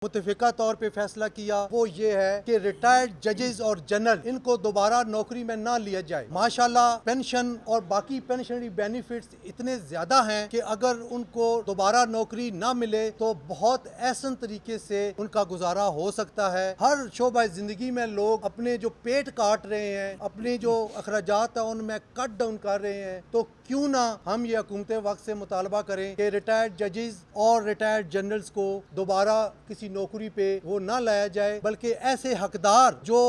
मुतफिका तौर पे फैसला किया वो ये है कि रिटायर्ड जजेस और जनरल इनको दोबारा नौकरी में ना लिया जाए। माशाल्लाह पेंशन और बाकी पेंशनरी बेनिफिट्स इतने ज्यादा हैं कि अगर उनको दोबारा नौकरी ना मिले तो बहुत एहसन तरीके से उनका गुजारा हो सकता है। हर शोबा जिंदगी में लोग अपने जो पेट काट रहे हैं, अपने जो अखराजात है उनमें कट डाउन कर रहे हैं, तो क्यों ना हम ये हुकूमत वक्त से मुतालबा करें कि रिटायर्ड जजेस और रिटायर्ड जनरल्स को दोबारा किसी नौकरी पे वो ना लाया जाए, बल्कि ऐसे हकदार जो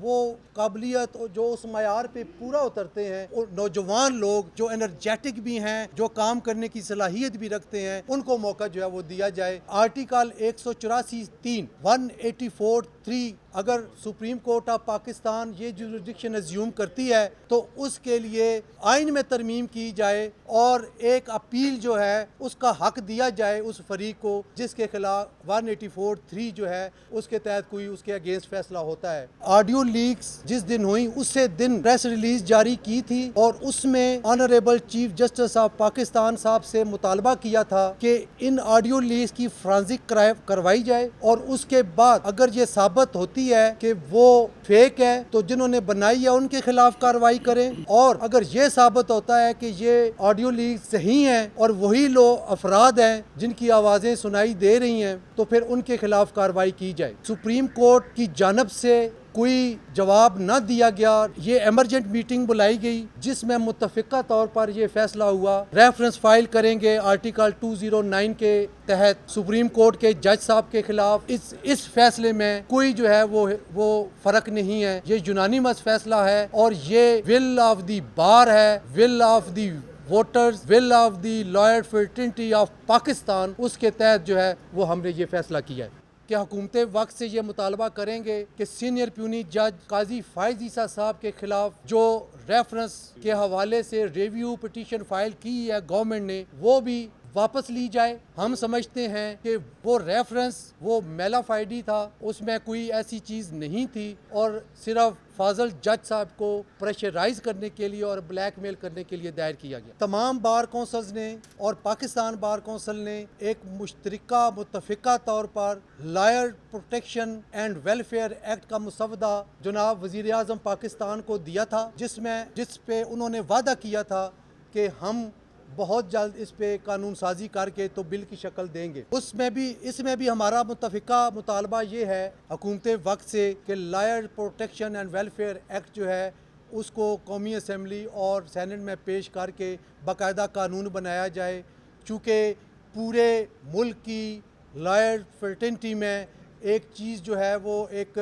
वो काबिलियत और जो उस मयार पे पूरा उतरते हैं और नौजवान लोग जो एनर्जेटिक भी हैं, जो काम करने की सलाहियत भी रखते हैं, उनको मौका जो है वो दिया जाए। आर्टिकल 184(3) 184(3) अगर सुप्रीम कोर्ट ऑफ पाकिस्तान ये जुरिडिक्शन एज्यूम करती है तो उसके लिए आइन में तरमीम की जाए और एक अपील जो है उसका हक दिया जाए उस फरीक को जिसके खिलाफ 184(3) जो है उसके तहत कोई उसके अगेंस्ट फैसला होता है। ऑडियो लीक्स जिस दिन हुई उससे दिन प्रेस रिलीज जारी की थी और उसमें honourable chief justice of Pakistan साहब से मुतालबा किया था कि इन ऑडियो लीक्स की फोरेंसिक करवाई जाए और उसके बाद अगर ये साबित होती है कि वो फेक है तो जिन्होंने बनाई है उनके खिलाफ कार्रवाई करें, और अगर ये साबित होता है कि ये ऑडियो लीक सही हैं और वही लोग अफराद हैं जिनकी आवाजें सुनाई दे रही हैं तो फिर उनके खिलाफ कार्रवाई की जाए। सुप्रीम कोर्ट की जानब से कोई जवाब न दिया गया। ये एमरजेंट मीटिंग बुलाई गई जिसमें मुत्तफिका तौर पर यह फैसला हुआ। रेफरेंस फाइल करेंगे आर्टिकल 209 के तहत सुप्रीम कोर्ट के जज साहब के खिलाफ। इस फैसले में कोई जो है वो फर्क नहीं है। ये यूनानिमस फैसला है और ये विल ऑफ द बार है, will of the voters, will of the lawyer fraternity of Pakistan, उसके तहत जो है वो हमने ये फैसला किया है कि हुकूमत वक्त से ये मुतालबा करेंगे कि सीनियर प्यूनी जज काजी फायज ईसा साहब के खिलाफ जो रेफरेंस के हवाले से रिव्यू पिटीशन फाइल की है गवर्नमेंट ने वो भी वापस ली जाए। हम समझते हैं कि वो रेफरेंस वो मेलाफाइडी था, उसमें कोई ऐसी चीज़ नहीं थी और सिर्फ फाजल जज साहब को प्रेशराइज करने के लिए और ब्लैकमेल करने के लिए दायर किया गया। तमाम बार कौंसल्स ने और पाकिस्तान बार कौंसिल ने एक मुश्तरका मुत्तफिका तौर पर lawyer protection and welfare act का मुसवदा जनाब वज़ीर आज़म पाकिस्तान को दिया था, जिस पे उन्होंने वादा किया था कि हम बहुत जल्द इस पे कानून साजी करके तो बिल की शक्ल देंगे। इसमें भी हमारा मुत्तफिका मुतालबा ये है हुकूमत वक्त से कि lawyer protection and welfare act जो है उसको कौमी असम्बली और सेनेट में पेश करके बाकायदा कानून बनाया जाए। चूँकि पूरे मुल्क की लॉयर फ्रेटर्निटी में एक चीज़ जो है वो एक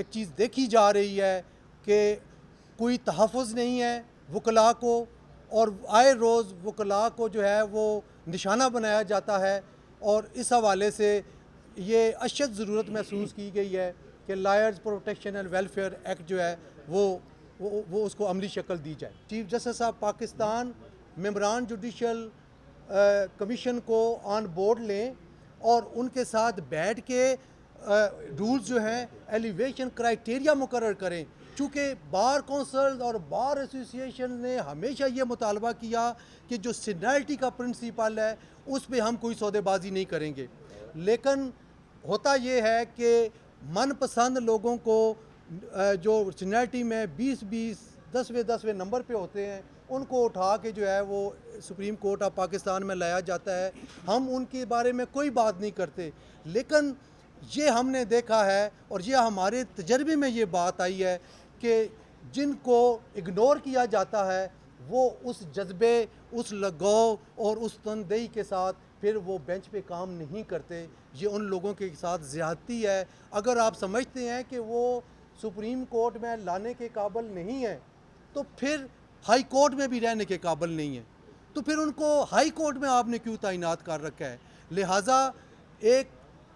चीज़ देखी जा रही है कि कोई तहफ़्फ़ुज़ नहीं है वकला को, और आए रोज़ वकला को जो है वो निशाना बनाया जाता है। और इस हवाले से ये अशद ज़रूरत महसूस की गई है कि lawyers protection and welfare act जो है वो उसको अमली शक्ल दी जाए। चीफ जस्टिस ऑफ पाकिस्तान मेंबरान जुडिशल कमीशन को ऑन बोर्ड लें और उनके साथ बैठ के रूल्स जो हैं एलिवेशन क्राइटेरिया मुकर्रर करें। चूँकि बार कौंसिल और बार एसोसिएशन ने हमेशा ये मुतालबा किया कि जो सीनियरिटी का प्रिंसिपल है उस पर हम कोई सौदेबाजी नहीं करेंगे, लेकिन होता ये है कि मनपसंद लोगों को जो सीनियरिटी में 20-20 10वें नंबर पे होते हैं उनको उठा के जो है वो सुप्रीम कोर्ट ऑफ पाकिस्तान में लाया जाता है। हम उनके बारे में कोई बात नहीं करते, लेकिन ये हमने देखा है और ये हमारे तजर्बे में ये बात आई है कि जिनको इग्नोर किया जाता है वो उस जज्बे, उस लगाव और उस तनदेही के साथ फिर वो बेंच पे काम नहीं करते। ये उन लोगों के साथ ज़्यादती है। अगर आप समझते हैं कि वो सुप्रीम कोर्ट में लाने के काबिल नहीं है तो फिर हाई कोर्ट में भी रहने के काबिल नहीं है, तो फिर उनको हाई कोर्ट में आपने क्यों तैनात कर रखा है। लिहाजा एक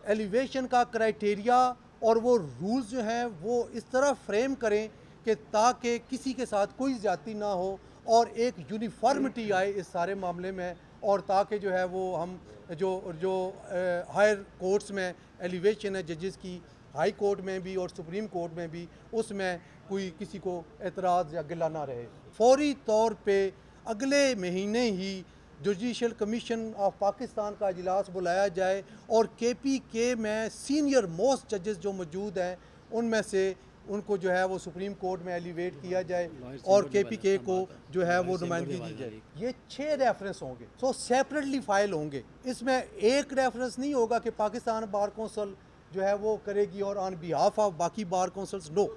एलिवेशन का क्राइटेरिया और वो रूल्स जो हैं वो इस तरह फ्रेम करें कि ताकि किसी के साथ कोई ज़्यादती ना हो और एक यूनिफॉर्मिटी आए इस सारे मामले में, और ताकि जो है वो हम जो हायर कोर्ट्स में एलिवेशन है जजेस की, हाई कोर्ट में भी और सुप्रीम कोर्ट में भी, उसमें कोई किसी को एतराज़ या गिला ना रहे। फौरी तौर पे अगले महीने ही जुडिशल कमीशन ऑफ पाकिस्तान का इजलास बुलाया जाए और KPK में सीनियर मोस्ट जजेस जो मौजूद हैं उनमें से उनको जो है वो सुप्रीम कोर्ट में एलिवेट किया जाए और KPK को जो है वो नुमाइंदगी दी जाए। ये 6 रेफरेंस होंगे, सो सेपरेटली फाइल होंगे। इसमें एक रेफरेंस नहीं होगा कि पाकिस्तान बार कौंसिल जो है वो करेगी और ऑन बिहाफ ऑफ बाकी बार कौंसिल्स, नो।